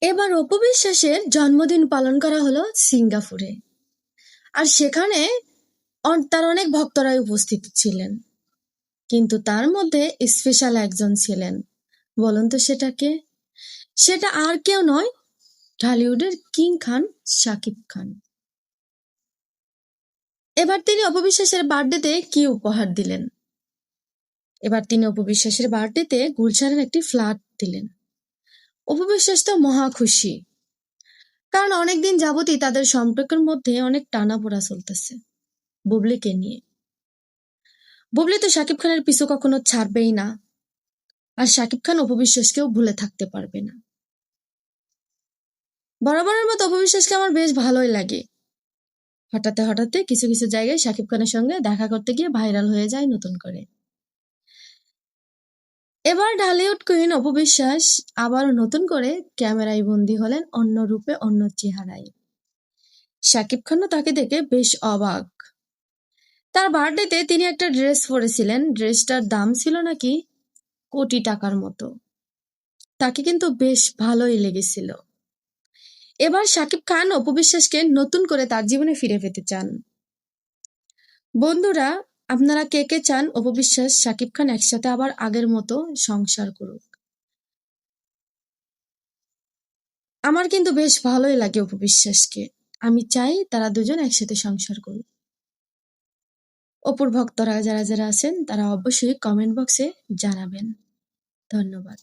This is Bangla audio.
এবার অপু বিশ্বাসের জন্মদিন পালন করা হলো সিঙ্গাপুরে। আর সেখানে তার অনেক ভক্তরাই উপস্থিত ছিলেন, কিন্তু তার মধ্যে স্পেশাল একজন ছিলেন। বলুন তো সেটা কে? সেটা আর কেউ নয়, ঢালিউডের কিং খান শাকিব খান। এবার তিনি অপু বিশ্বাসের বার্থডেতে কি উপহার দিলেন? এবার তিনি অপু বিশ্বাসের বার্থডেতে গুলশানের একটি ফ্ল্যাট দিলেন। অপু বিশ্বাস তো মহা খুশি, কারণ অনেকদিন যাবতই তাদের সম্পর্কের মধ্যে অনেক টানাপোড়া চলতেছে বুবলিকে নিয়ে। বুবলি তো শাকিব খানের পিছু কখনো ছাড়বেই না, আর শাকিব খান অপু বিশ্বাসকেও ভুলে থাকতে পারবে না। বরাবরের মতো অপু বিশ্বাসকে আমার বেশ ভালোই লাগে। হঠাৎ হঠাৎ কিছু কিছু জায়গায় শাকিব খানের সঙ্গে দেখা করতে গিয়ে ভাইরাল হয়ে যায় নতুন করে। এবার ঢালিউড কুইন অপু বিশ্বাস আবারও নতুন করে ক্যামেরায় বন্দী হলেন, অন্য রূপে অন্য চেহারায়। শাকিব খানও তাকে দেখে বেশ অবাক। তার বার্থডেতে তিনি একটা ড্রেস পরেছিলেন, ড্রেসটার দাম ছিল নাকি কোটি টাকার মতো। তাকে কিন্তু বেশ ভালোই লেগেছিল। এবার শাকিব খান অপু বিশ্বাসকে নতুন করে তার জীবনে ফিরে পেতে চান। বন্ধুরা, আপনারা কে কে চান অপু বিশ্বাস শাকিব খান একসাথে আবার আগের মতো সংসার করুক? আমার কিন্তু বেশ ভালোই লাগে অপু বিশ্বাসকে। আমি চাই তারা দুজন একসাথে সংসার করুক। অপুর ভক্তরা যারা যারা আছেন তারা অবশ্যই কমেন্ট বক্সে জানাবেন। ধন্যবাদ।